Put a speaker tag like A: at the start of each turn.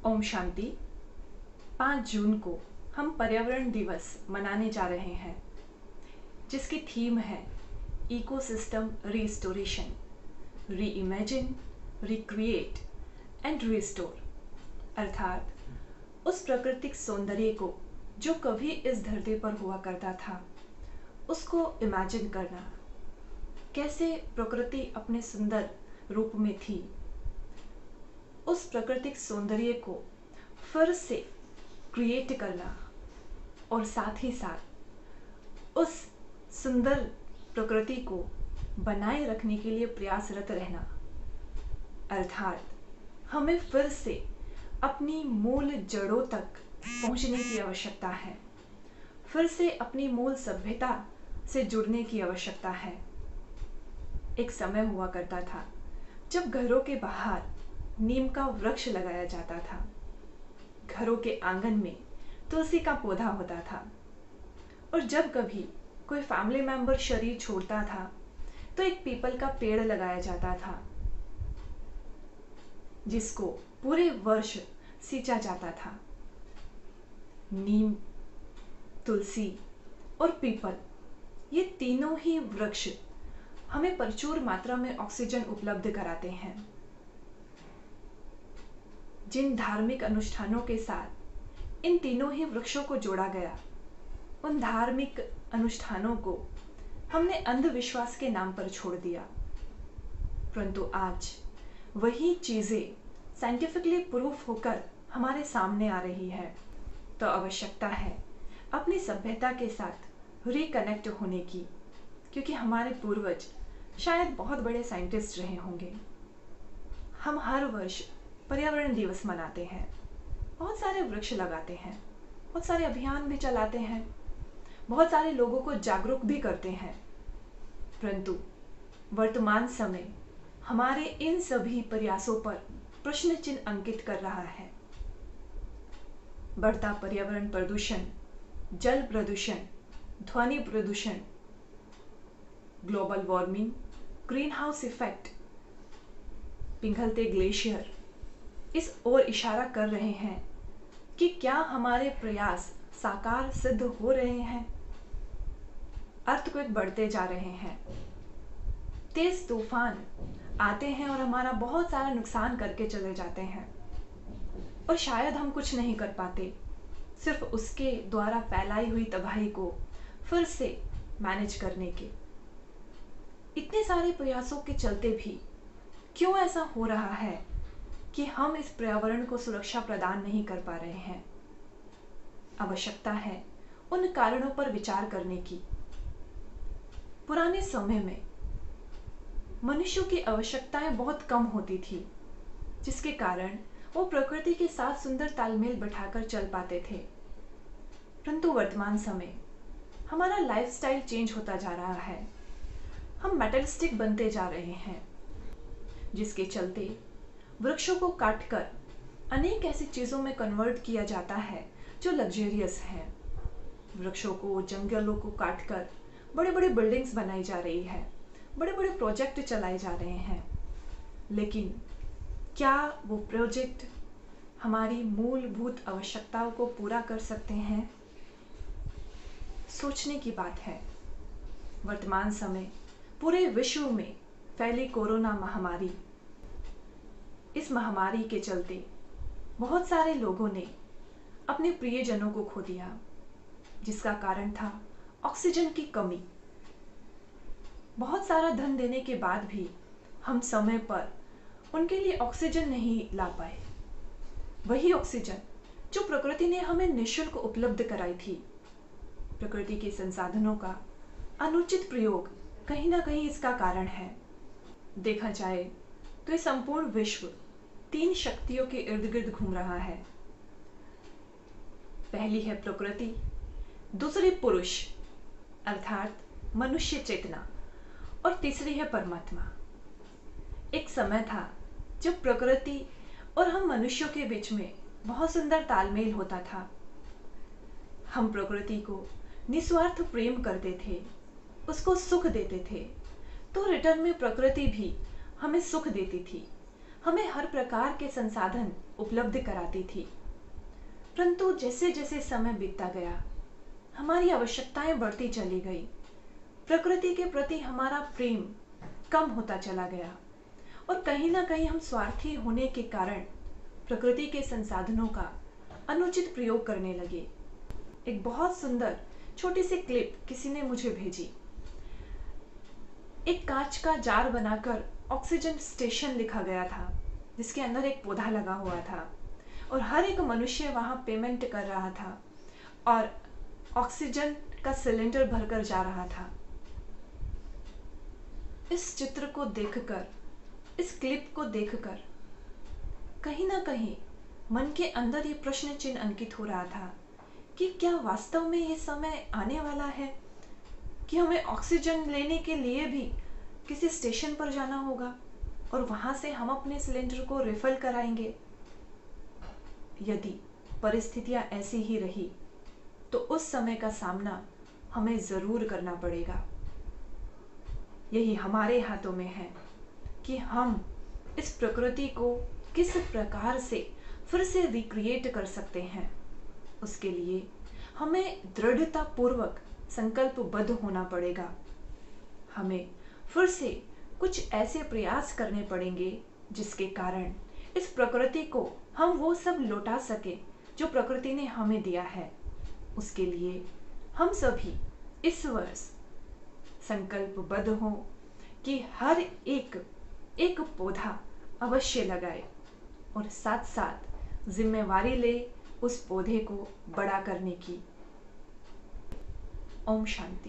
A: ओम शांति। 5 जून को हम पर्यावरण दिवस मनाने जा रहे हैं, जिसकी थीम है इकोसिस्टम रिस्टोरेशन, री इमेजिन, रिक्रिएट एंड रिस्टोर। अर्थात उस प्राकृतिक सौंदर्य को जो कभी इस धरती पर हुआ करता था, उसको इमेजिन करना, कैसे प्रकृति अपने सुंदर रूप में थी, उस प्राकृतिक सौंदर्य को फिर से क्रिएट करना और साथ ही साथ उस सुंदर प्रकृति को बनाए रखने के लिए प्रयासरत रहना। अर्थात हमें फिर से अपनी मूल जड़ों तक पहुंचने की आवश्यकता है, फिर से अपनी मूल सभ्यता से जुड़ने की आवश्यकता है। एक समय हुआ करता था जब घरों के बाहर नीम का वृक्ष लगाया जाता था, घरों के आंगन में तुलसी का पौधा होता था, और जब कभी कोई फैमिली मेंबर शरीर छोड़ता था तो एक पीपल का पेड़ लगाया जाता था, जिसको पूरे वर्ष सींचा जाता था। नीम, तुलसी और पीपल, ये तीनों ही वृक्ष हमें प्रचुर मात्रा में ऑक्सीजन उपलब्ध कराते हैं। जिन धार्मिक अनुष्ठानों के साथ इन तीनों ही वृक्षों को जोड़ा गया, उन धार्मिक अनुष्ठानों को हमने अंधविश्वास के नाम पर छोड़ दिया। परंतु आज वही चीजें साइंटिफिकली प्रूफ होकर हमारे सामने आ रही है, तो आवश्यकता है अपनी सभ्यता के साथ रिकनेक्ट होने की, क्योंकि हमारे पूर्वज शायद बहुत बड़े साइंटिस्ट रहे होंगे। हम हर वर्ष पर्यावरण दिवस मनाते हैं, बहुत सारे वृक्ष लगाते हैं, बहुत सारे अभियान भी चलाते हैं, बहुत सारे लोगों को जागरूक भी करते हैं, परंतु वर्तमान समय हमारे इन सभी प्रयासों पर प्रश्न चिन्ह अंकित कर रहा है। बढ़ता पर्यावरण प्रदूषण, जल प्रदूषण, ध्वनि प्रदूषण, global warming, greenhouse effect, पिघलते ग्लेशियर इस ओर इशारा कर रहे हैं कि क्या हमारे प्रयास साकार सिद्ध हो रहे हैं। अर्थक्वेक बढ़ते जा रहे हैं, तेज तूफान आते हैं और हमारा बहुत सारा नुकसान करके चले जाते हैं, और शायद हम कुछ नहीं कर पाते, सिर्फ उसके द्वारा फैलाई हुई तबाही को फिर से मैनेज करने के। इतने सारे प्रयासों के चलते भी क्यों ऐसा हो रहा है कि हम इस पर्यावरण को सुरक्षा प्रदान नहीं कर पा रहे हैं। आवश्यकता है उन कारणों पर विचार करने की। पुराने समय में मनुष्यों की आवश्यकताएं बहुत कम होती थी, जिसके कारण वो प्रकृति के साथ सुंदर तालमेल बैठाकर चल पाते थे। परंतु वर्तमान समय हमारा लाइफस्टाइल चेंज होता जा रहा है, हम मेटलिस्टिक बनते जा रहे हैं, जिसके चलते वृक्षों को काटकर अनेक ऐसी चीजों में कन्वर्ट किया जाता है जो लग्जरियस है। वृक्षों को, जंगलों को काटकर बड़े बड़े बिल्डिंग्स बनाई जा रही है, बड़े बड़े प्रोजेक्ट चलाए जा रहे हैं, लेकिन क्या वो प्रोजेक्ट हमारी मूलभूत आवश्यकताओं को पूरा कर सकते हैं? सोचने की बात है। वर्तमान समय पूरे विश्व में फैली कोरोना महामारी, इस महामारी के चलते बहुत सारे लोगों ने अपने प्रियजनों को खो दिया, जिसका कारण था ऑक्सीजन की कमी। बहुत सारा धन देने के बाद भी हम समय पर उनके लिए ऑक्सीजन नहीं ला पाए। वही ऑक्सीजन जो प्रकृति ने हमें निःशुल्क उपलब्ध कराई थी। प्रकृति के संसाधनों का अनुचित प्रयोग कहीं ना कहीं इसका कारण है। देखा जाए तो ये संपूर्ण विश्व 3 शक्तियों के इर्द गिर्द घूम रहा है। पहली है प्रकृति, दूसरी पुरुष अर्थात मनुष्य चेतना, और तीसरी है परमात्मा। एक समय था जब प्रकृति और हम मनुष्यों के बीच में बहुत सुंदर तालमेल होता था। हम प्रकृति को निस्वार्थ प्रेम करते थे, उसको सुख देते थे, तो रिटर्न में प्रकृति भी हमें सुख देती थी, हमें हर प्रकार के संसाधन उपलब्ध कराती थी। परंतु जैसे जैसे समय बीतता गया, हमारी आवश्यकताएं बढ़ती चली गई। प्रकृति के प्रति हमारा प्रेम कम होता चला गया और कहीं ना कहीं हम स्वार्थी होने के कारण प्रकृति के संसाधनों का अनुचित प्रयोग करने लगे। एक बहुत सुंदर छोटी सी क्लिप किसी ने मुझे भेजी। एक कांच का जार बनाकर ऑक्सीजन स्टेशन लिखा गया था, जिसके अंदर एक पौधा लगा हुआ था और हर एक मनुष्य वहां पेमेंट कर रहा था और ऑक्सीजन का सिलेंडर भरकर जा रहा था। इस चित्र को देखकर, इस क्लिप को देखकर कहीं ना कहीं मन के अंदर ये प्रश्न चिन्ह अंकित हो रहा था कि क्या वास्तव में ये समय आने वाला है कि हमें ऑक्सीजन लेने के लिए भी किसी स्टेशन पर जाना होगा और वहां से हम अपने सिलेंडर को रिफिल कराएंगे। यदि परिस्थितियां ऐसी ही रही तो उस समय का सामना हमें जरूर करना पड़ेगा। यही हमारे हाथों में है कि हम इस प्रकृति को किस प्रकार से फिर से रिक्रिएट कर सकते हैं। उसके लिए हमें दृढ़ता पूर्वक संकल्पबद्ध होना पड़ेगा। हमें फिर से कुछ ऐसे प्रयास करने पड़ेंगे जिसके कारण इस प्रकृति को हम वो सब लौटा सके जो प्रकृति ने हमें दिया है। उसके लिए हम सभी इस वर्ष संकल्पबद्ध हों कि हर एक पौधा अवश्य लगाए और साथ साथ जिम्मेवारी ले उस पौधे को बड़ा करने की। ओम शांति।